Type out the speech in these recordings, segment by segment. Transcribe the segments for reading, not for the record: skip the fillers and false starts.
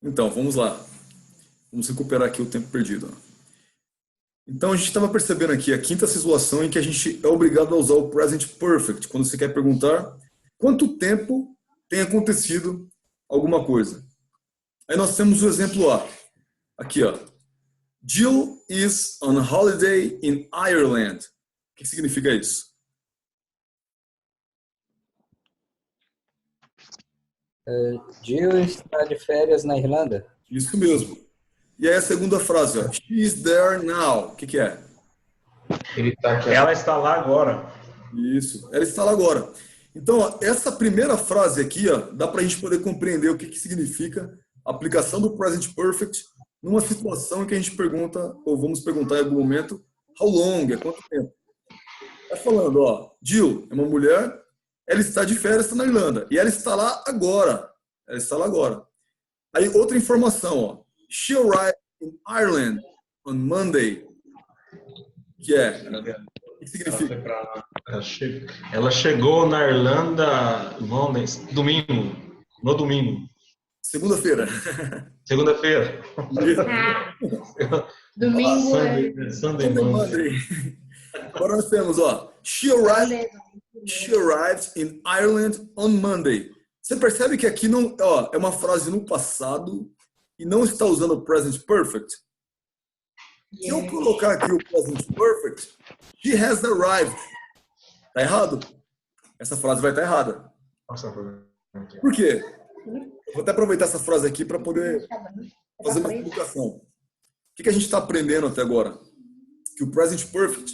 Então, vamos lá. Vamos recuperar aqui o tempo perdido. Então, a gente estava percebendo aqui a quinta situação em que a gente é obrigado a usar o present perfect, quando você quer perguntar quanto tempo tem acontecido alguma coisa. Aí nós temos o exemplo A. Aqui, ó. Jill is on holiday in Ireland. O que significa isso? Jill está de férias na Irlanda. Isso mesmo. E aí a segunda frase, ó. She is there now. O que é? Ela está lá agora. Isso. Ela está lá agora. Então, ó, essa primeira frase aqui, ó, dá para a gente poder compreender o que significa a aplicação do present perfect numa situação em que a gente pergunta, ou vamos perguntar em algum momento, how long, é quanto tempo? Está falando, ó, Jill é uma mulher, ela está de férias, está na Irlanda, e ela está lá agora. Ela está lá agora. Aí, outra informação, ó. She arrived in Ireland on Monday. Que é? O que significa? Ela chegou na Irlanda domingo. No domingo. Segunda-feira. Segunda-feira. Domingo Sunday, Monday. Agora nós temos, ó. She arrived in Ireland on Monday. Você percebe que aqui não, ó, é uma frase no passado e não está usando o present perfect? Se eu colocar aqui o present perfect, she has arrived. Tá errado? Essa frase vai estar errada. Por quê? Vou até aproveitar essa frase aqui para poder fazer uma explicação. O que a gente está aprendendo até agora? Que o present perfect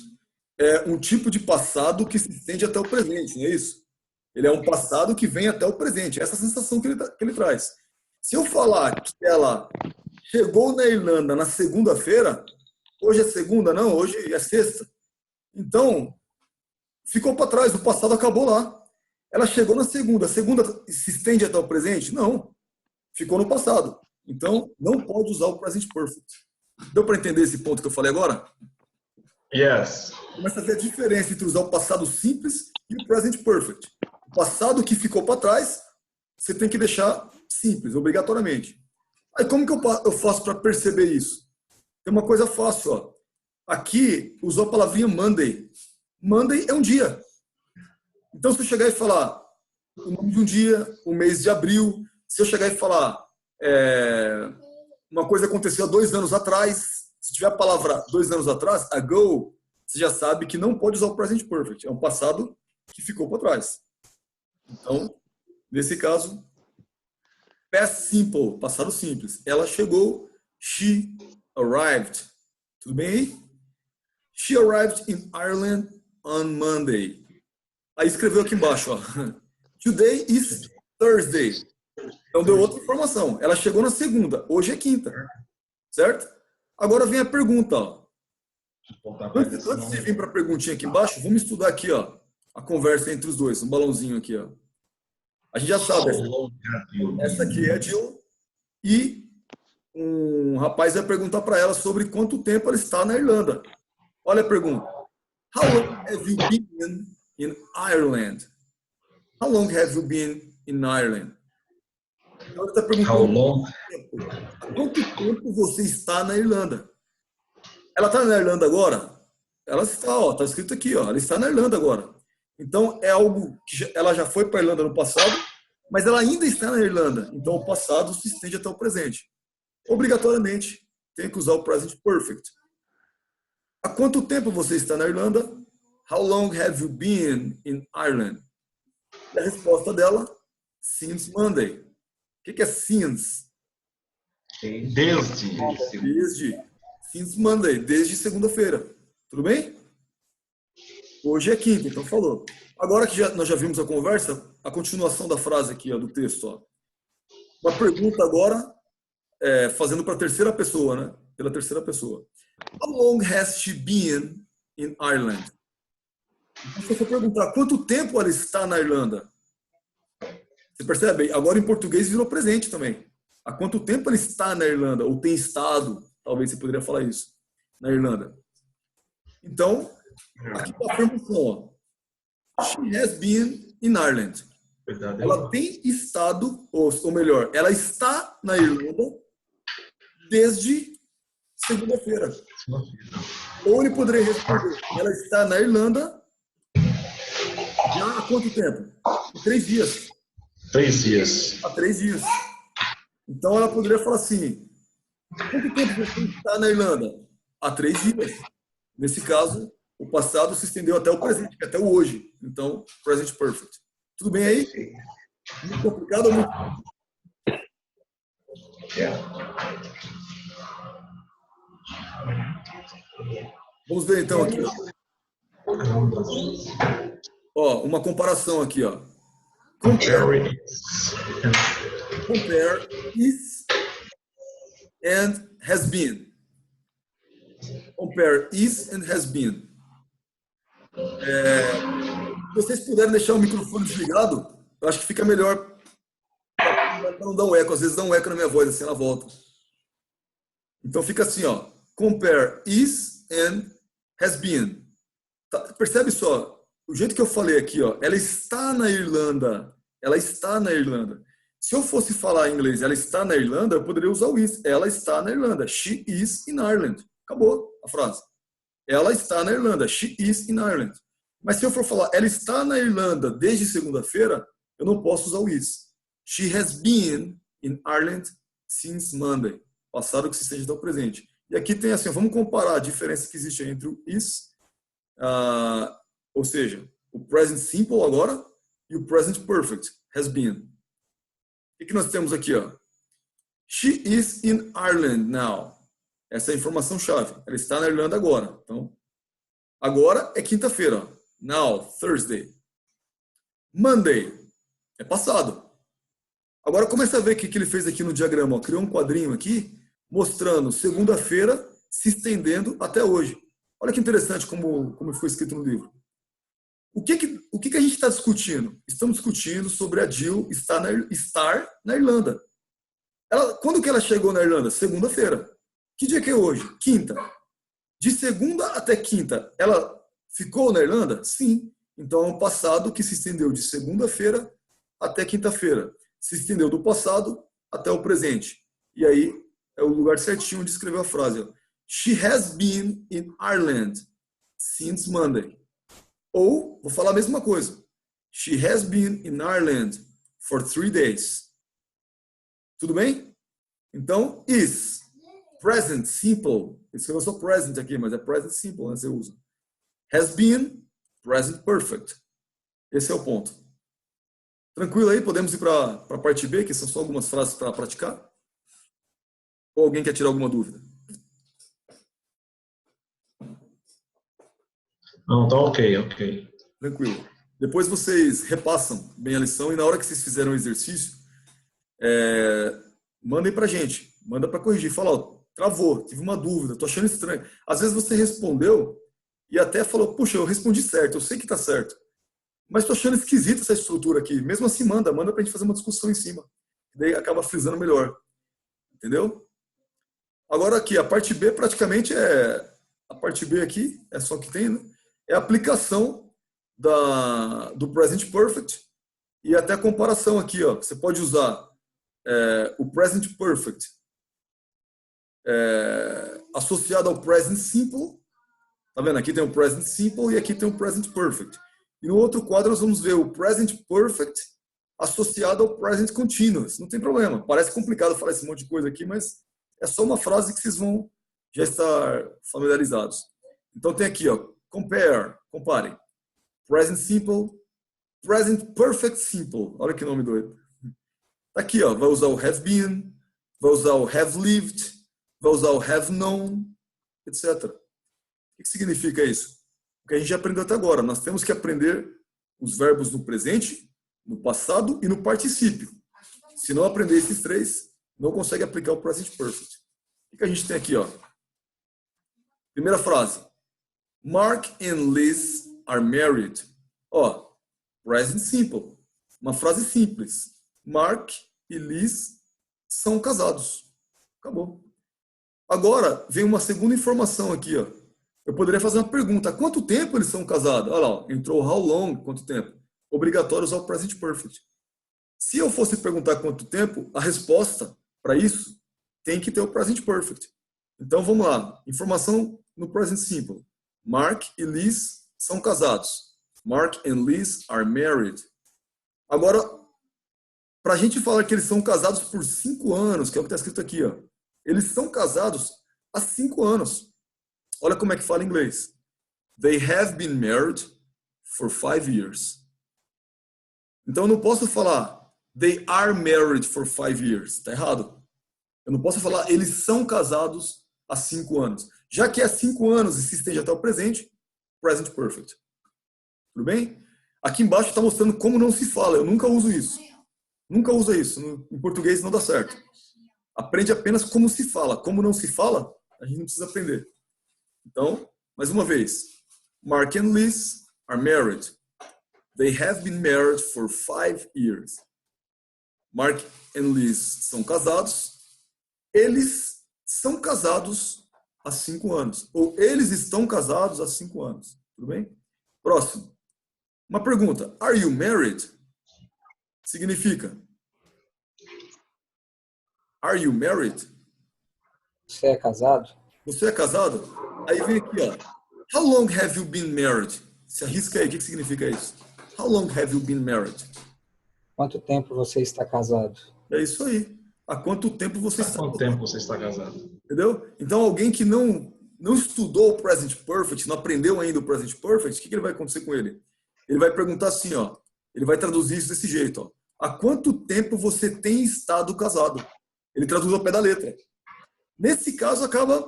é um tipo de passado que se estende até o presente, não é isso? Ele é um passado que vem até o presente. Essa é a sensação que ele traz. Se eu falar que ela chegou na Irlanda na segunda-feira, hoje é segunda, não, hoje é sexta. Então, ficou para trás, o passado acabou lá. Ela chegou na segunda. A segunda se estende até o presente? Não. Ficou no passado. Então, não pode usar o present perfect. Deu para entender esse ponto que eu falei agora? Yes. Começa a ver a diferença entre usar o passado simples e o present perfect. O passado que ficou para trás, você tem que deixar simples, obrigatoriamente. Aí como que eu faço para perceber isso? Tem uma coisa fácil, ó. Aqui usou a palavrinha Monday. Monday é um dia. Então, se eu chegar e falar o nome de um dia, o mês de abril, se eu chegar e falar uma coisa aconteceu há 2 anos atrás, se tiver a palavra 2 anos atrás, ago, você já sabe que não pode usar o present perfect. É um passado que ficou para trás. Então, nesse caso, past simple, passado simples. Ela chegou, she arrived. Tudo bem aí? She arrived in Ireland on Monday. Aí escreveu aqui embaixo, ó. Today is Thursday. Então deu outra informação. Ela chegou na segunda. Hoje é quinta. Certo? Agora vem a pergunta, ó. Antes de vir para a perguntinha aqui embaixo, vamos estudar aqui, ó, a conversa entre os dois. Um balãozinho aqui, ó. A gente já sabe. Essa aqui é a Jill. E um rapaz vai perguntar para ela sobre quanto tempo ela está na Irlanda. Olha a pergunta. How long have you been in Ireland? How long have you been in Ireland? Então ele está perguntando há quanto tempo você está na Irlanda? Ela está na Irlanda agora? Ela está, ó, está escrito aqui, ó, ela está na Irlanda agora. Então é algo que ela já foi para a Irlanda no passado, mas ela ainda está na Irlanda. Então o passado se estende até o presente. Obrigatoriamente tem que usar o present perfect. Há quanto tempo você está na Irlanda? How long have you been in Ireland? E a resposta dela, since Monday. O que é since? Desde. Since Monday, desde segunda-feira. Tudo bem? Hoje é quinta, então falou. Agora que nós já vimos a conversa, a continuação da frase aqui, ó, do texto. Ó. Uma pergunta agora, fazendo para a terceira pessoa, né? Pela terceira pessoa. How long has she been in Ireland? Então, se você perguntar quanto tempo ela está na Irlanda, você percebe? Agora em português virou presente também. Há quanto tempo ela está na Irlanda? Ou tem estado, talvez você poderia falar isso, na Irlanda. Então, aqui está a afirmação. Ó. She has been in Ireland. Verdadeiro. Ela tem estado, ou melhor, ela está na Irlanda desde segunda-feira. Ou ele poderia responder, ela está na Irlanda já há quanto tempo? Há 3 dias. 3 dias. Há 3 dias. Então ela poderia falar assim, quanto tempo você está na Irlanda? Há 3 dias. Nesse caso, o passado se estendeu até o presente, até o hoje. Então, present perfect. Tudo bem aí? Muito complicado ou muito? Vamos ver então aqui. Ó, uma comparação aqui, ó. Compare is and has been. Compare is and has been. Se vocês puderem deixar o microfone desligado, eu acho que fica melhor para não dar um eco. Às vezes dá um eco na minha voz, assim ela volta. Então fica assim, ó. Compare is and has been. Tá, percebe só? O jeito que eu falei aqui, ó. Ela está na Irlanda. Ela está na Irlanda. Se eu fosse falar em inglês, ela está na Irlanda, eu poderia usar o is. Ela está na Irlanda. She is in Ireland. Acabou a frase. Ela está na Irlanda. She is in Ireland. Mas se eu for falar, ela está na Irlanda desde segunda-feira, eu não posso usar o is. She has been in Ireland since Monday. Passado que se estende até o presente. E aqui tem assim, vamos comparar a diferença que existe entre o is, ou seja, o present simple agora e o present perfect, has been. O que nós temos aqui? Ó? She is in Ireland now. Essa é a informação chave. Ela está na Irlanda agora. Então, agora é quinta-feira. Now, Thursday. Monday é passado. Agora começa a ver o que ele fez aqui no diagrama. Ó. Criou um quadrinho aqui mostrando segunda-feira se estendendo até hoje. Olha que interessante como foi escrito no livro. O que a gente está discutindo? Estamos discutindo sobre a Jill estar na Irlanda. Quando que ela chegou na Irlanda? Segunda-feira. Que dia que é hoje? Quinta. De segunda até quinta, ela ficou na Irlanda? Sim. Então, é um passado que se estendeu de segunda-feira até quinta-feira. Se estendeu do passado até o presente. E aí, é o lugar certinho onde escreveu a frase. Ó. She has been in Ireland since Monday. Ou, vou falar a mesma coisa. She has been in Ireland for 3 days. Tudo bem? Então, is. Present simple. Escreveu só present aqui, mas é present simple, né? Você usa. Has been, present perfect. Esse é o ponto. Tranquilo aí? Podemos ir para a parte B, que são só algumas frases para praticar? Ou alguém quer tirar alguma dúvida? Não, tá ok. Tranquilo. Depois vocês repassam bem a lição e na hora que vocês fizeram o exercício, mandem pra gente. Manda para corrigir. Fala, ó, travou, tive uma dúvida, tô achando estranho. Às vezes você respondeu e até falou, puxa, eu respondi certo, eu sei que tá certo. Mas tô achando esquisita essa estrutura aqui. Mesmo assim, manda pra gente fazer uma discussão em cima. Daí acaba frisando melhor. Entendeu? Agora aqui, a parte B praticamente a parte B aqui, é só que tem, né? É a aplicação do present perfect e até a comparação aqui, ó. Você pode usar o present perfect associado ao present simple. Tá vendo? Aqui tem o present simple e aqui tem o present perfect. E no outro quadro nós vamos ver o present perfect associado ao present continuous. Não tem problema. Parece complicado falar esse monte de coisa aqui, mas é só uma frase que vocês vão já estar familiarizados. Então tem aqui, ó, comparem. Present simple, present perfect simple. Olha que nome doido. Tá aqui, ó, vai usar o have been, vai usar o have lived, vai usar o have known, etc. O que significa isso? O que a gente já aprendeu até agora. Nós temos que aprender os verbos no presente, no passado e no particípio. Se não aprender esses 3, não consegue aplicar o present perfect. O que a gente tem aqui, ó? Primeira frase. Mark and Liz are married. Ó, present simple. Uma frase simples. Mark e Liz são casados. Acabou. Agora, vem uma segunda informação aqui, ó. Eu poderia fazer uma pergunta. Há quanto tempo eles são casados? Olha lá, ó, entrou how long, quanto tempo? Obrigatório usar o present perfect. Se eu fosse perguntar quanto tempo, a resposta para isso tem que ter o present perfect. Então vamos lá. Informação no present simple. Mark e Liz são casados. Mark and Liz are married. Agora, para a gente falar que eles são casados por 5 anos, que é o que está escrito aqui, ó. Eles são casados há 5 anos. Olha como é que fala em inglês. They have been married for 5 years. Então eu não posso falar they are married for 5 years. Está errado. Eu não posso falar eles são casados há 5 anos. Já que é 5 anos e se estende até o presente, present perfect. Tudo bem? Aqui embaixo está mostrando como não se fala. Eu nunca uso isso. Nunca usa isso. Em português não dá certo. Aprende apenas como se fala. Como não se fala, a gente não precisa aprender. Então, mais uma vez. Mark and Liz are married. They have been married for 5 years. Mark and Liz são casados. Eles são casados há 5 anos. Ou eles estão casados há 5 anos. Tudo bem? Próximo. Uma pergunta. Are you married? Significa. Are you married? Você é casado? Você é casado? Aí vem aqui, ó. How long have you been married? Se arrisca aí, o que significa isso? How long have you been married? Quanto tempo você está casado? É isso aí. Há quanto tempo você Há está quanto casado? tempo você está casado? Entendeu? Então, alguém que não estudou o present perfect, não aprendeu ainda o present perfect, o que ele vai acontecer com ele? Ele vai perguntar assim, ó. Ele vai traduzir isso desse jeito, ó. Há quanto tempo você tem estado casado? Ele traduz ao pé da letra. Nesse caso,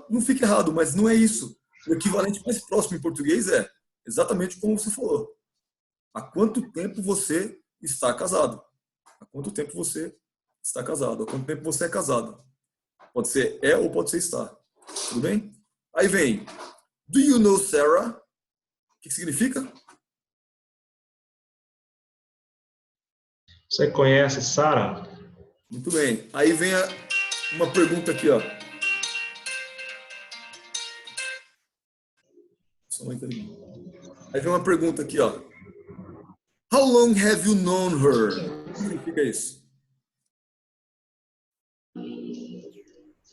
não fica errado, mas não é isso. O equivalente mais próximo em português é exatamente como você falou. Há quanto tempo você está casado? Há quanto tempo você está casado? Há quanto tempo você é casado? Pode ser é ou pode ser está. Tudo bem? Aí vem, do you know Sarah? O que significa? Você conhece Sarah? Muito bem. Aí vem uma pergunta aqui, ó. Aí vem uma pergunta aqui, ó. How long have you known her? O que significa isso?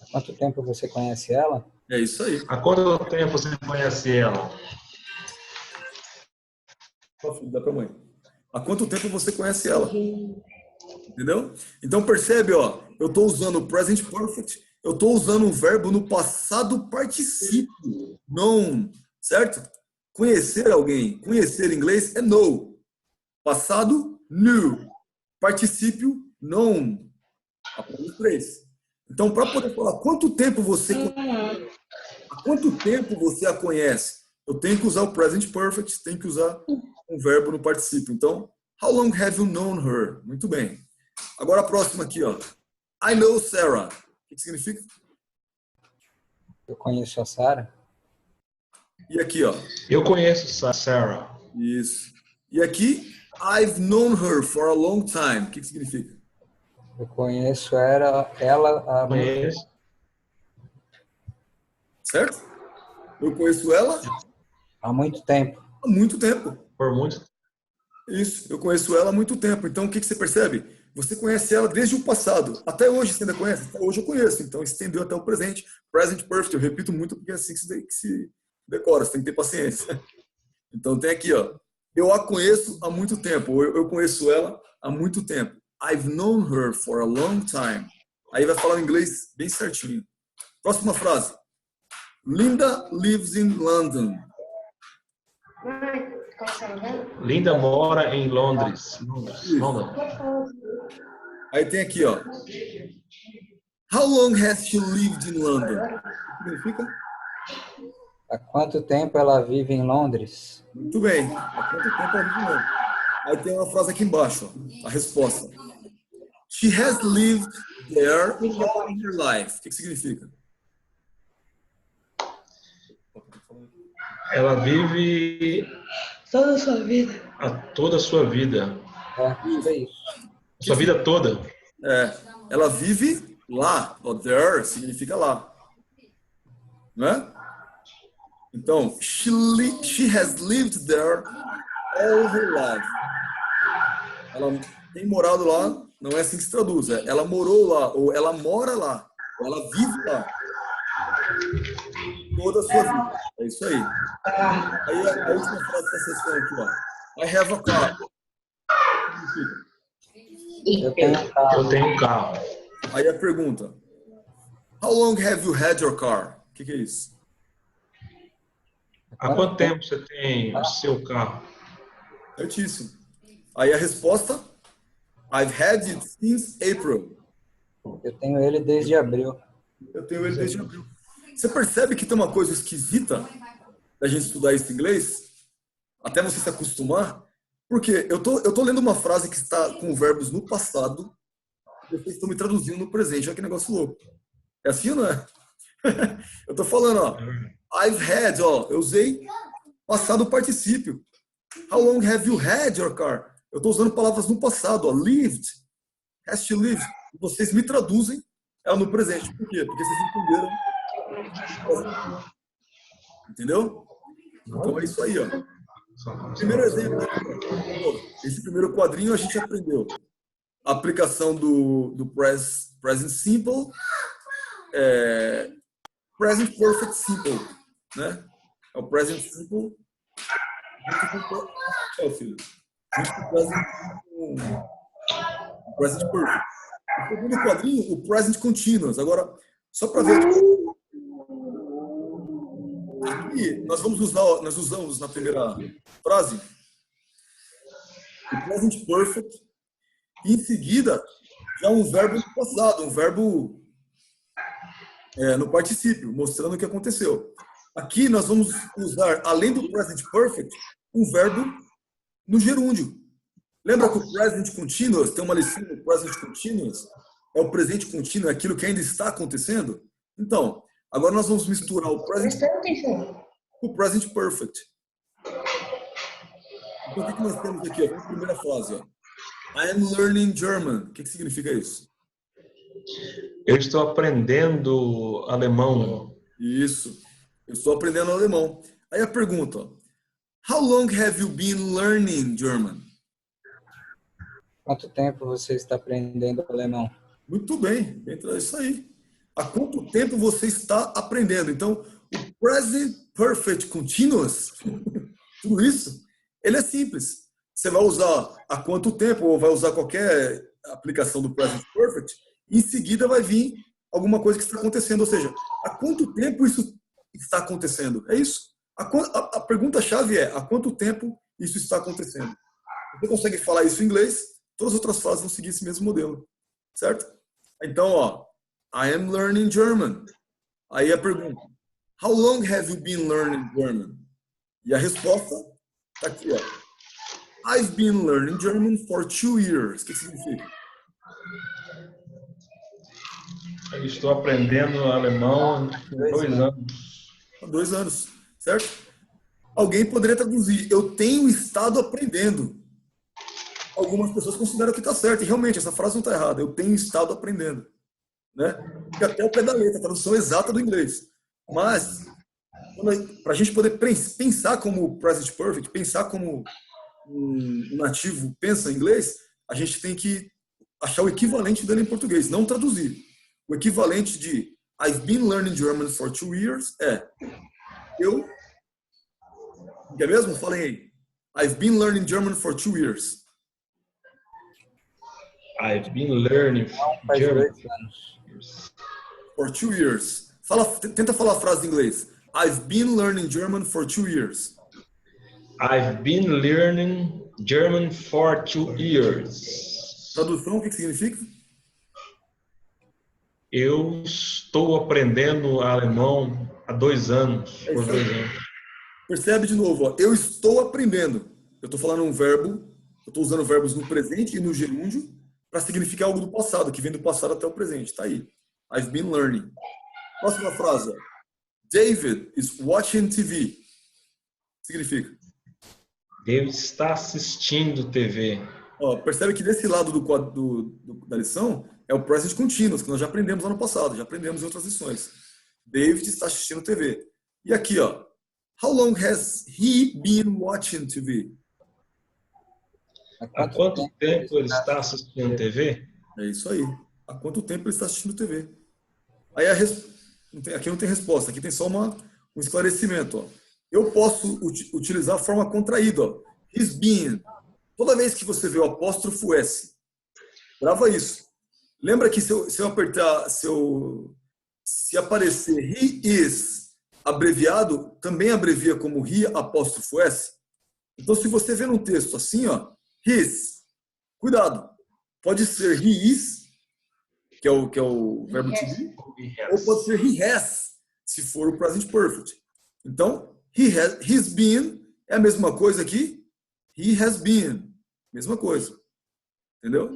Há quanto tempo você conhece ela? É isso aí. Há quanto tempo você conhece ela? Dá pra mãe. Há quanto tempo você conhece ela? Entendeu? Então percebe, ó. Eu estou usando o present perfect. Eu estou usando um verbo no passado particípio. Known. Certo? Conhecer alguém. Conhecer em inglês é know. Passado, knew. Particípio, known. Apenas 3. Então, para poder falar quanto tempo você conhece, há quanto tempo você a conhece, eu tenho que usar o present perfect, tenho que usar um verbo no particípio. Então, how long have you known her? Muito bem. Agora a próxima aqui, ó. I know Sarah. O que significa? Eu conheço a Sarah. E aqui, ó. Eu conheço Sarah. Isso. E aqui, I've known her for a long time. O que significa? Eu conheço ela há muito Conheço. tempo. Certo? Eu conheço ela Há muito tempo. há muito tempo. Por muito. Isso, eu conheço ela há muito tempo. Então, o que você percebe? Você conhece ela desde o passado. Até hoje você ainda conhece? Até hoje eu conheço. Então, estendeu até o presente. Present perfect. Eu repito muito porque é assim que se decora. Você tem que ter paciência. Então, tem aqui, ó. Eu a conheço há muito tempo. Eu conheço ela há muito tempo. I've known her for a long time. Aí vai falar em inglês bem certinho. Próxima frase. Linda lives in London. Linda mora em Londres. London. Aí tem aqui, ó. How long has she lived in London? O que significa? Há quanto tempo ela vive em Londres? Muito bem. Há quanto tempo ela vive em London? Aí tem uma frase aqui embaixo, ó, a resposta. She has lived there all her life. O que significa? Ela vive Toda a sua vida. toda a sua vida. É isso. Sua vida toda. Ela vive lá. O there significa lá. Não é? Então, she has lived there all her life. Ela tem morado lá não é assim que se traduz. Ela morou lá, ou ela mora lá, ou ela vive lá. Toda a sua vida. É isso aí. Aí a última frase dessa sessão aqui, ó. I have a car. Eu tenho um carro. Eu tenho um carro. Aí a pergunta. How long have you had your car? O que é isso? Há quanto tempo você tem o seu carro? Certíssimo. Aí a resposta. I've had it since April. Eu tenho ele desde abril. Eu tenho ele desde abril. Você percebe que tem uma coisa esquisita da gente estudar isso em inglês? Até você se acostumar? Porque eu tô lendo uma frase que está com verbos no passado e vocês estão me traduzindo no presente. Olha que negócio louco. É assim ou não é? Eu tô falando, ó. I've had, ó. Eu usei passado particípio. How long have you had your car? Eu tô usando palavras no passado, ó. Lived. Has to live. Vocês me traduzem ela no presente. Por quê? Porque vocês entenderam. Entendeu? Então é isso aí, ó. Primeiro exemplo. Esse primeiro quadrinho a gente aprendeu. A aplicação do present simple, present perfect simple, né? É o present simple. É o filho. O present perfect. O segundo quadrinho, o present continuous. Agora, só para ver. Aqui, nós usamos na primeira frase o present perfect e em seguida já um verbo no passado, um verbo no particípio, mostrando o que aconteceu. Aqui nós vamos usar, além do present perfect, um verbo no gerúndio. Lembra que o present continuous, tem uma lição do present continuous, é o presente contínuo, é aquilo que ainda está acontecendo? Então, agora nós vamos misturar o present com o present perfect. Então, o que nós temos aqui? Ó, a primeira frase. Ó. I am learning German. O que significa isso? Eu estou aprendendo alemão. Isso. Eu estou aprendendo alemão. Aí a pergunta. Ó, how long have you been learning German? Quanto tempo você está aprendendo alemão? Muito bem. É isso aí. Há quanto tempo você está aprendendo? Então, o present perfect continuous, tudo isso, ele é simples. Você vai usar há quanto tempo, ou vai usar qualquer aplicação do present perfect, e em seguida vai vir alguma coisa que está acontecendo. Ou seja, há quanto tempo isso está acontecendo? É isso. A pergunta-chave é, há quanto tempo isso está acontecendo? Você consegue falar isso em inglês, todas as outras frases vão seguir esse mesmo modelo. Certo? Então, ó, I am learning German. Aí a pergunta, how long have you been learning German? E a resposta está aqui, ó. I've been learning German for 2 years. O que significa? Eu estou aprendendo alemão há 2 anos. Há 2 anos, certo? Alguém poderia traduzir, eu tenho estado aprendendo. Algumas pessoas consideram que está certo, e realmente essa frase não está errada, eu tenho estado aprendendo. Né? Fica até o pé da letra, a tradução exata do inglês. Mas, para a gente poder pensar como present perfect, pensar como um nativo pensa em inglês, a gente tem que achar o equivalente dele em português, não traduzir. O equivalente de I've been learning German for 2 years é eu. Quer mesmo? Falem aí. I've been learning German for 2 years. I've been learning German for 2 years. Tenta falar a frase em inglês. I've been learning German for 2 years. I've been learning German for 2 years. Tradução, o que significa? Eu estou aprendendo alemão há 2 anos. Por 2 anos. Percebe de novo, ó, eu estou aprendendo. Eu estou falando um verbo, eu estou usando verbos no presente e no gerúndio para significar algo do passado, que vem do passado até o presente. Está aí. I've been learning. Próxima frase. Ó. David is watching TV. Significa? David está assistindo TV. Ó, percebe que desse lado da lição é o present continuous, que nós já aprendemos ano passado, já aprendemos em outras lições. David está assistindo TV. E aqui, ó. How long has he been watching TV? Há quanto tempo ele está assistindo TV? É isso aí. Há quanto tempo ele está assistindo TV? Aí aqui não tem resposta, aqui tem só um esclarecimento. Ó. Eu posso utilizar a forma contraída. Ó. He's been. Toda vez que você vê o apóstrofo S, grava isso. Lembra que se eu apertar, se aparecer he is abreviado, também abrevia como he apóstrofo S? Então, se você vê num texto assim, ó, his, cuidado, pode ser he is, que é o verbo to be, ou pode ser he has, se for o present perfect. Então, he's been é a mesma coisa que he has been, mesma coisa. Entendeu?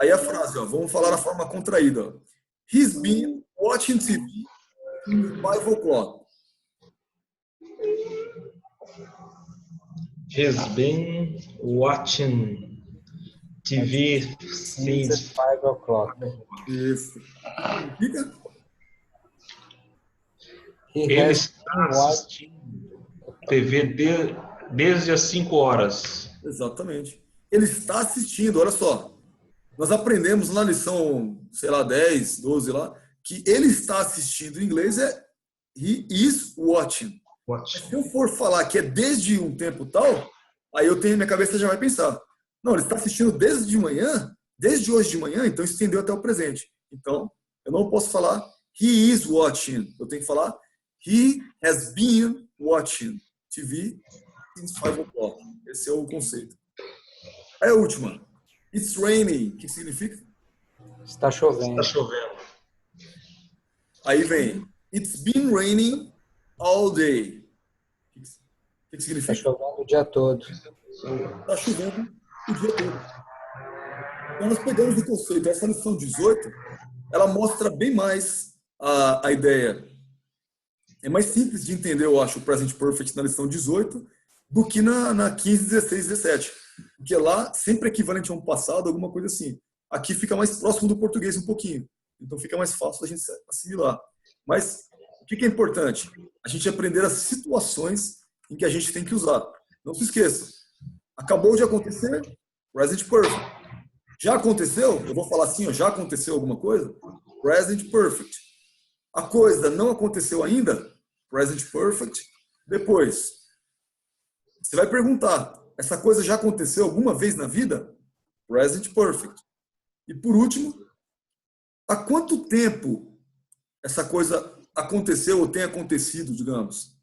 Aí a frase, ó, vamos falar na forma contraída. Ó. He's been watching TV till 5 o'clock. He's been watching TV since 5 o'clock. Isso. Fica? Ele está assistindo TV desde as 5 horas. Exatamente. Ele está assistindo, olha só. Nós aprendemos na lição, sei lá, 10, 12 lá, que ele está assistindo em inglês é he is watching. Se eu for falar que é desde um tempo tal, aí minha cabeça já vai pensar. Não, ele está assistindo desde de manhã, desde hoje de manhã, então estendeu até o presente. Então, eu não posso falar he is watching. Eu tenho que falar he has been watching TV since 5 o'clock. Esse é o conceito. Aí a última. It's raining. O que significa? Está chovendo. Está chovendo. Aí vem it's been raining all day. O que significa? Está chovendo o dia todo. Está chovendo o dia todo. Então nós pegamos o conceito. Essa lição 18, ela mostra bem mais a ideia. É mais simples de entender, eu acho, o present perfect na lição 18 do que na 15, 16, 17. Porque lá sempre é equivalente a um passado, alguma coisa assim. Aqui fica mais próximo do português um pouquinho. Então fica mais fácil da gente assimilar. Mas o que é importante? A gente aprender as situações em que a gente tem que usar. Não se esqueça. Acabou de acontecer, present perfect. Já aconteceu? Eu vou falar assim, ó, já aconteceu alguma coisa? Present perfect. A coisa não aconteceu ainda? Present perfect. Depois, você vai perguntar, essa coisa já aconteceu alguma vez na vida? Present perfect. E por último, há quanto tempo essa coisa aconteceu ou tem acontecido, digamos?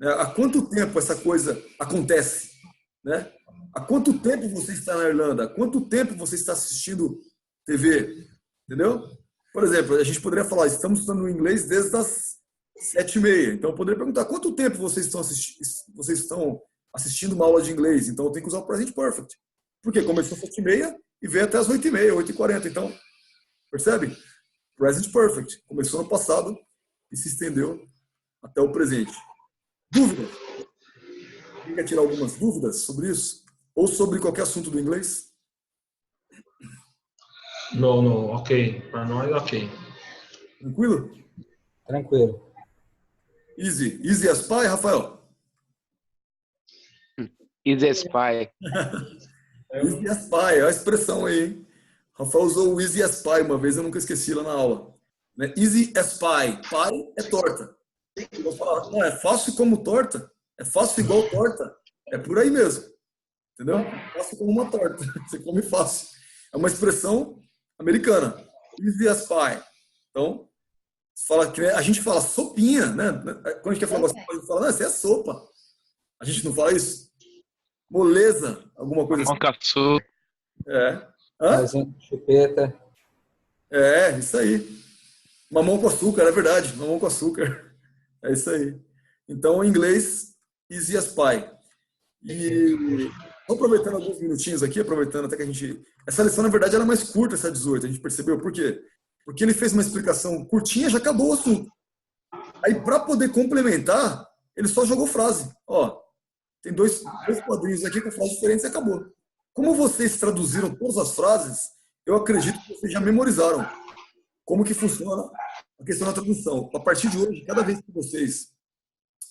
Há quanto tempo essa coisa acontece? Né? Há quanto tempo você está na Irlanda? Há quanto tempo você está assistindo TV? Entendeu? Por exemplo, a gente poderia falar, estamos estudando inglês desde as 7h30. Então, eu poderia perguntar, quanto tempo vocês estão assistindo uma aula de inglês? Então, eu tenho que usar o present perfect. Porque começou às 7h30 e veio até as 8h30, 8h40. Então, percebe? Present perfect. Começou no passado e se estendeu até o presente. Dúvidas? Alguém quer tirar algumas dúvidas sobre isso? Ou sobre qualquer assunto do inglês? Não, ok. Para nós, ok. Tranquilo? Tranquilo. Easy. Easy as pie, Rafael? Easy as pie. Easy as pie, é a expressão aí, hein? Rafael usou o easy as pie uma vez, eu nunca esqueci lá na aula. Né? Easy as pie. Pie é torta. Eu falo, não, é fácil como torta. É fácil igual torta. É por aí mesmo. Entendeu? É fácil como uma torta. Você come fácil. É uma expressão americana. Easy as pie. Então, a gente fala sopinha, né? Quando a gente quer falar assim, a gente fala, não, isso é sopa. A gente não fala isso? Moleza, alguma coisa assim. Moncaçu. É. Chupeta. É, isso aí. Mamão com açúcar, é verdade. Mamão com açúcar. É isso aí. Então, em inglês, easy as pie. E aproveitando alguns minutinhos aqui, aproveitando até que a gente... Essa lição, na verdade, era mais curta, essa 18. A gente percebeu por quê? Porque ele fez uma explicação curtinha, já acabou o assunto. Aí, para poder complementar, ele só jogou frase. Ó, tem dois quadrinhos aqui com frases diferentes e acabou. Como vocês traduziram todas as frases, eu acredito que vocês já memorizaram como que funciona a questão da tradução. A partir de hoje, cada vez que vocês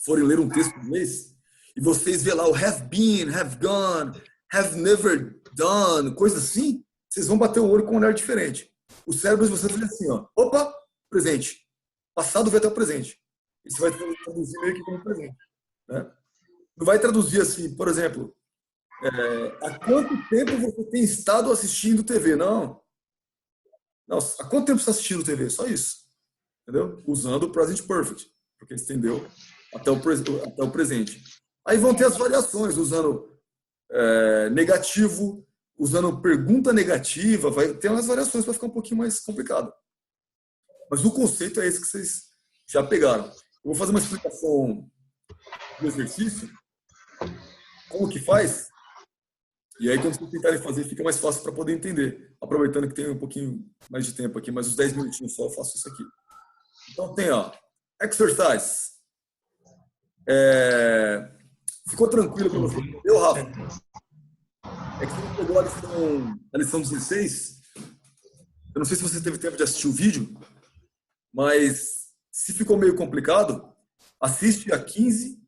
forem ler um texto em inglês, e vocês vê lá o have been, have gone, have never done, coisa assim, vocês vão bater o olho com um olhar diferente. O cérebro de vocês vai fazer assim, ó. Opa, presente. Passado vai até o presente. E você vai traduzir meio que como presente. Né? Não vai traduzir assim, por exemplo, há quanto tempo você tem estado assistindo TV? Não. Não, há quanto tempo você está assistindo TV? Só isso. Entendeu? Usando o present perfect, porque estendeu até o presente. Aí vão ter as variações, usando negativo, usando pergunta negativa, vai ter umas variações para ficar um pouquinho mais complicado. Mas o conceito é esse que vocês já pegaram. Eu vou fazer uma explicação do exercício, como que faz, e aí quando vocês tentarem fazer fica mais fácil para poder entender. Aproveitando que tem um pouquinho mais de tempo aqui, mas uns 10 minutinhos só eu faço isso aqui. Então tem, ó, exercise. Ficou tranquilo para você? Eu, Rafa? É que você pegou a lição 16. Eu não sei se você teve tempo de assistir o vídeo, mas se ficou meio complicado, assiste a 15,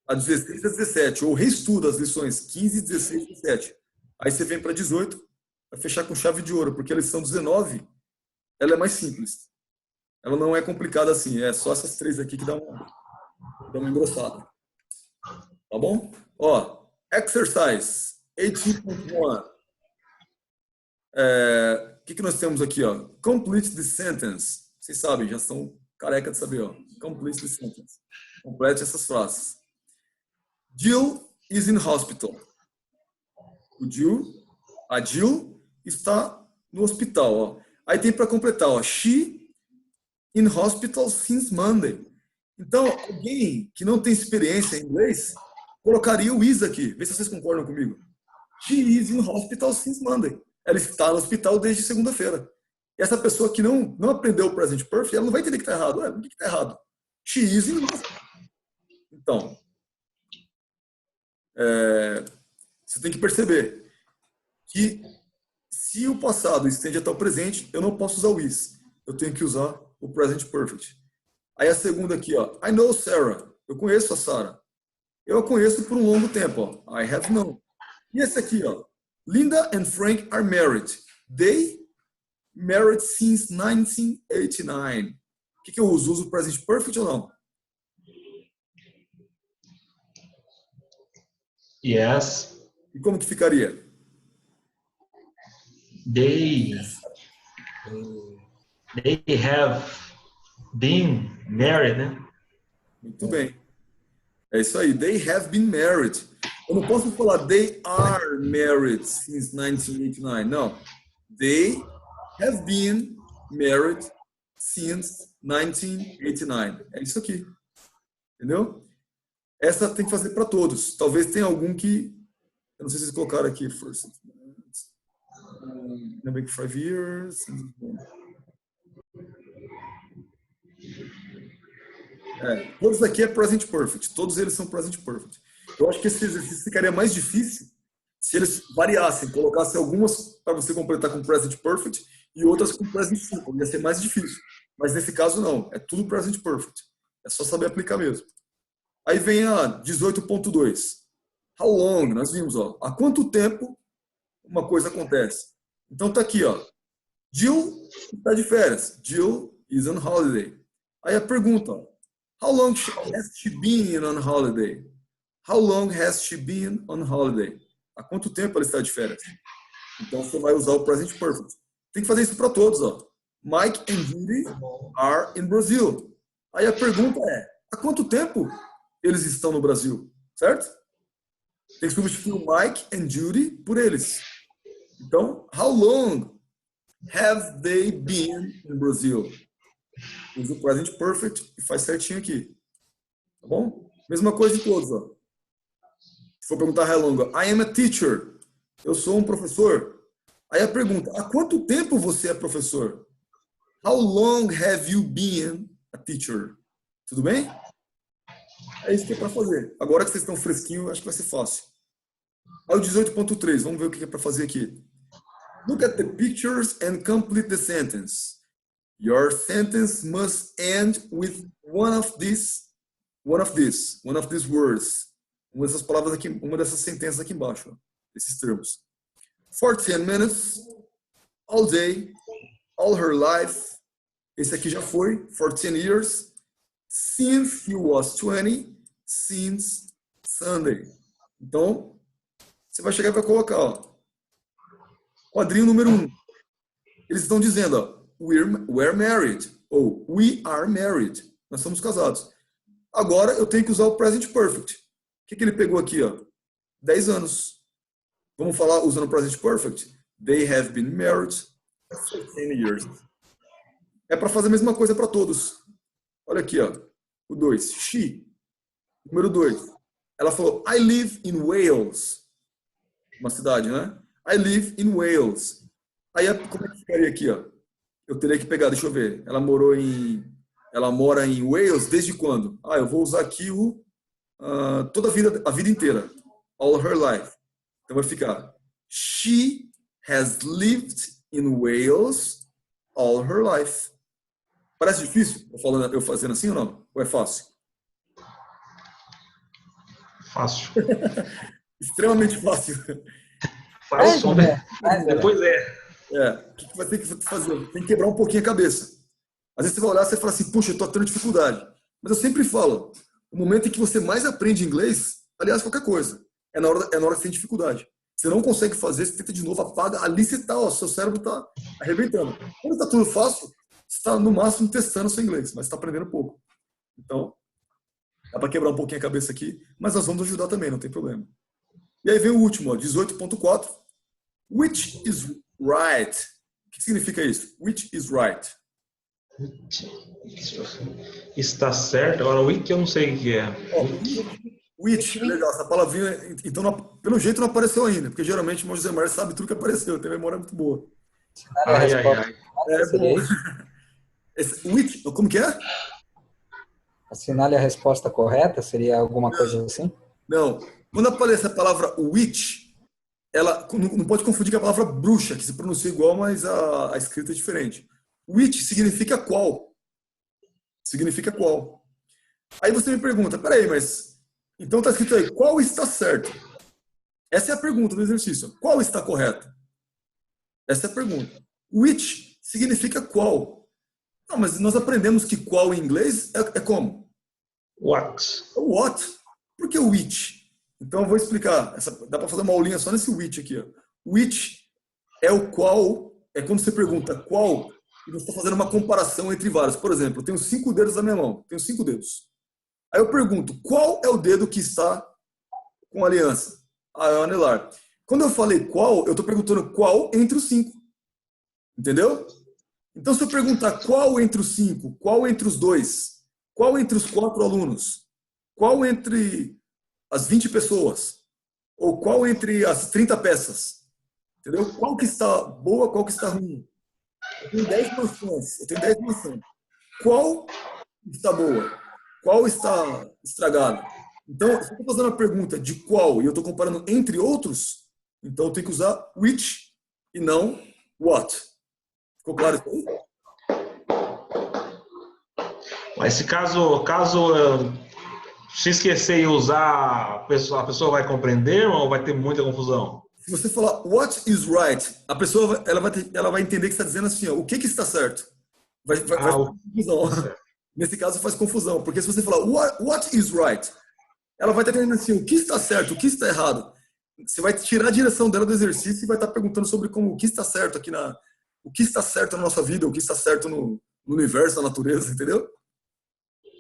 a 16 e a 17, ou reestuda as lições 15, 16 e 17. Aí você vem para 18, vai fechar com chave de ouro, porque a lição 19, ela é mais simples. Ela não é complicada assim, é só essas três aqui que dá uma engrossada. Tá bom? Ó, exercise 18.1. O que nós temos aqui, ó? Complete the sentence. Vocês sabem, já são careca de saber, ó. Complete the sentence. Complete essas frases. Jill is in hospital. A Jill está no hospital, ó. Aí tem para completar, ó. She in hospital since Monday. Então, alguém que não tem experiência em inglês colocaria o is aqui. Vê se vocês concordam comigo. She is in hospital since Monday. Ela está no hospital desde segunda-feira. E essa pessoa que não aprendeu o present perfect, ela não vai entender que está errado. Ué, por que está errado? She is in hospital. Então, você tem que perceber que se o passado estende até o presente, eu não posso usar o is. Eu tenho que usar o present perfect. Aí a segunda aqui, ó. I know Sarah. Eu conheço a Sarah. Eu a conheço por um longo tempo, ó. I have known. E esse aqui, ó. Linda and Frank are married. They married since 1989. O que eu uso? Uso o present perfect ou não? Yes. E como que ficaria? They have been married, né? Muito bem. É isso aí. They have been married. Eu não posso falar they are married since 1989. Não. They have been married since 1989. É isso aqui. Entendeu? Essa tem que fazer para todos. Talvez tenha algum que... Eu não sei se vocês colocaram aqui. First, maybe 5 years. Todos aqui é present perfect. Todos eles são present perfect. Eu acho que esse exercício ficaria mais difícil se eles variassem, colocassem algumas para você completar com present perfect e outras com present simple. Ia ser mais difícil. Mas nesse caso não. É tudo present perfect. É só saber aplicar mesmo. Aí vem a 18.2. How long? Nós vimos, ó. Há quanto tempo uma coisa acontece? Então tá aqui, ó. Jill está de férias. Jill is on holiday. Aí a pergunta, ó. How long has she been on holiday? How long has she been on holiday? Há quanto tempo ela está de férias? Então você vai usar o present perfect. Tem que fazer isso para todos, ó. Mike and Judy are in Brazil. Aí a pergunta é, há quanto tempo eles estão no Brasil? Certo? Tem que substituir o Mike and Judy por eles. Então, how long have they been in Brazil? Usa o present perfect e faz certinho aqui. Tá bom? Mesma coisa de todos, ó. Se for perguntar how long, I am a teacher. Eu sou um professor. Aí a pergunta, há quanto tempo você é professor? How long have you been a teacher? Tudo bem? É isso que é para fazer. Agora que vocês estão fresquinhos, acho que vai ser fácil. Aí o 18.3, vamos ver o que é para fazer aqui. Look at the pictures and complete the sentence. Your sentence must end with one of these words. Uma dessas palavras aqui, uma dessas sentenças aqui embaixo, ó, esses termos. For 10 minutes, all day, all her life. Esse aqui já foi, for 10 years. Since he was 20, since Sunday. Então, você vai chegar e vai colocar, ó, quadrinho número 1. Eles estão dizendo, ó, we're married, ou we are married. Nós somos casados. Agora eu tenho que usar o present perfect. O que ele pegou aqui, ó? 10 anos. Vamos falar usando o present perfect? They have been married for 10 years. É para fazer a mesma coisa para todos. Olha aqui, ó. O 2. She. Número 2. Ela falou, I live in Wales. Uma cidade, né? I live in Wales. Aí, como é que ficaria aqui, ó? Eu teria que pegar, deixa eu ver. Ela mora em Wales desde quando? Ah, eu vou usar aqui toda a vida inteira. All her life. Então vai ficar, she has lived in Wales all her life. Parece difícil eu fazendo assim ou não? Ou é fácil? Fácil. Extremamente fácil. Fácil, né? Depois O que vai ter que fazer? Tem que quebrar um pouquinho a cabeça. Às vezes você vai olhar e você fala assim, puxa, eu estou tendo dificuldade. Mas eu sempre falo, o momento em que você mais aprende inglês, aliás, qualquer coisa, é na hora que você tem dificuldade. Você não consegue fazer, você tenta de novo, apaga, ali você está, seu cérebro está arrebentando. Quando está tudo fácil, você está no máximo testando seu inglês, mas está aprendendo pouco. Então, dá para quebrar um pouquinho a cabeça aqui, mas nós vamos ajudar também, não tem problema. E aí vem o último, 18.4. Which is right? O que significa isso? Which is right? Está certo. Agora, o which eu não sei o que é. Which, legal, essa palavrinha, então, pelo jeito não apareceu ainda, porque geralmente o José Mário sabe tudo que apareceu, tem memória muito boa. Ai. É bom. Which, como que é? Assinale a resposta correta, seria alguma coisa assim? Não. Quando aparece a palavra witch, ela não pode confundir com a palavra bruxa, que se pronuncia igual, mas a escrita é diferente. Which significa qual. Significa qual. Aí você me pergunta, peraí, mas então está escrito aí, qual está certo? Essa é a pergunta do exercício. Qual está correto? Essa é a pergunta. Which significa qual. Não, mas nós aprendemos que qual em inglês é como? What. What? Por que which? Então eu vou explicar. Dá para fazer uma aulinha só nesse which aqui. Ó. Which é o qual, é quando você pergunta qual, e você está fazendo uma comparação entre vários. Por exemplo, eu tenho 5 dedos na minha mão. Tenho 5 dedos. Aí eu pergunto, qual é o dedo que está com aliança? Ah, é o anelar. Quando eu falei qual, eu estou perguntando qual entre os 5. Entendeu? Então, se eu perguntar qual entre os 5, qual entre os 2, qual entre os 4 alunos, qual entre as 20 pessoas, ou qual entre as 30 peças, entendeu? Qual que está boa, qual que está ruim? Eu tenho 10 maçãs. Qual está boa? Qual está estragada? Então, se eu estou fazendo a pergunta de qual e eu estou comparando entre outros, então eu tenho que usar which e não what. Ficou claro isso aí? Mas se caso eu se esquecer e usar, a pessoa vai compreender ou vai ter muita confusão? Se você falar what is right, a pessoa ela vai entender que está dizendo assim, ó, o que está certo. Vai fazer confusão. Nesse caso faz confusão, porque se você falar what is right, ela vai estar entendendo assim, o que está certo, o que está errado. Você vai tirar a direção dela do exercício e vai estar perguntando sobre o que está certo aqui o que está certo na nossa vida, o que está certo no universo, na natureza, entendeu?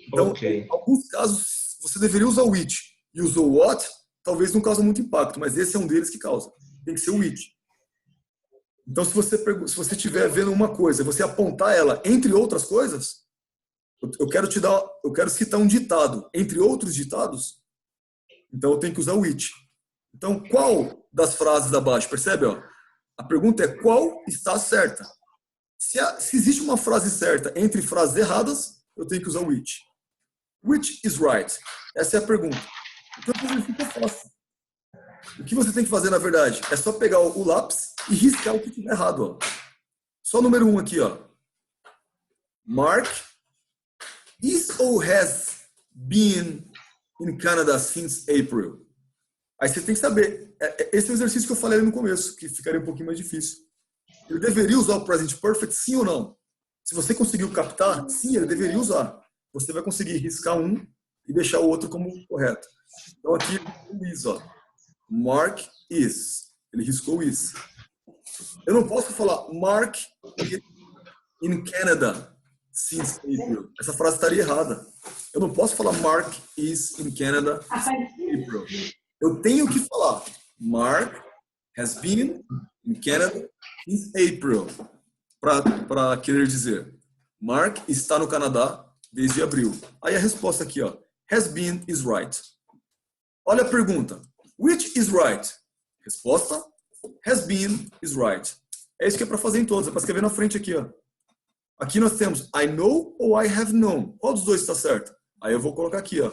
Então, em alguns casos, você deveria usar o which e usou o what, talvez não cause muito impacto, mas esse é um deles que causa. Tem que ser o which. Então, se você estiver vendo uma coisa, você apontar ela entre outras coisas, eu quero citar um ditado, entre outros ditados, então eu tenho que usar o which. Então, qual das frases abaixo, percebe? Ó? A pergunta é qual está certa. Se existe uma frase certa entre frases erradas, eu tenho que usar o which. Which is right? Essa é a pergunta. Então, o exercício é fácil. O que você tem que fazer, na verdade, é só pegar o lápis e riscar o que estiver errado. Ó. Só o número 1 aqui. Ó. Mark is or has been in Canada since April. Aí você tem que saber. Esse é o exercício que eu falei no começo, que ficaria um pouquinho mais difícil. Ele deveria usar o present perfect, sim ou não? Se você conseguiu captar, sim, ele deveria usar. Você vai conseguir riscar um e deixar o outro como correto. Então aqui, o is, ó. Mark is. Ele riscou is. Eu não posso falar Mark is in Canada since April. Essa frase estaria errada. Eu não posso falar Mark is in Canada since April. Eu tenho que falar Mark has been in Canada since April. Para querer dizer Mark está no Canadá desde abril. Aí a resposta aqui, ó. Has been is right. Olha a pergunta. Which is right? Resposta. Has been is right. É isso que é para fazer em todos. É para escrever na frente aqui, ó. Aqui nós temos I know ou I have known. Qual dos dois está certo? Aí eu vou colocar aqui, ó.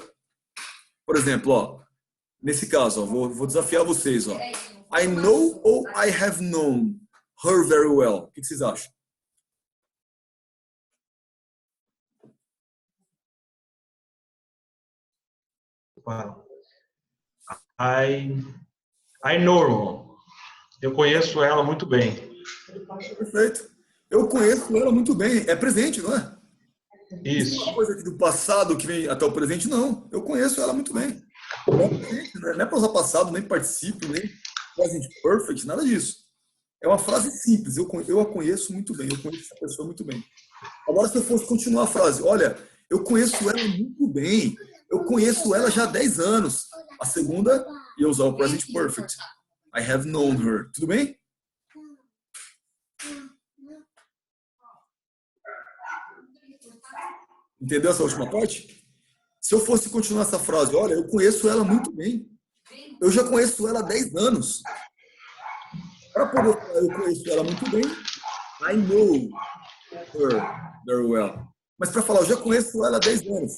Por exemplo, ó. Nesse caso, ó, vou desafiar vocês, ó. I know ou I have known her very well. O que vocês acham? I know. Eu conheço ela muito bem. Perfeito. Eu conheço ela muito bem. É presente, não é? Isso. Não é uma coisa aqui do passado que vem até o presente, não. Eu conheço ela muito bem. Não é presente, não é para usar passado, nem participo, nem present perfect, nada disso. É uma frase simples. Eu a conheço muito bem. Eu conheço essa pessoa muito bem. Agora, se eu fosse continuar a frase, olha, eu conheço ela muito bem. Eu conheço ela já há 10 anos. A segunda, ia usar o present perfect. I have known her. Tudo bem? Entendeu essa última parte? Se eu fosse continuar essa frase, olha, eu conheço ela muito bem. Eu já conheço ela há 10 anos. Para poder falar eu conheço ela muito bem, I know her very well. Mas para falar, eu já conheço ela há 10 anos.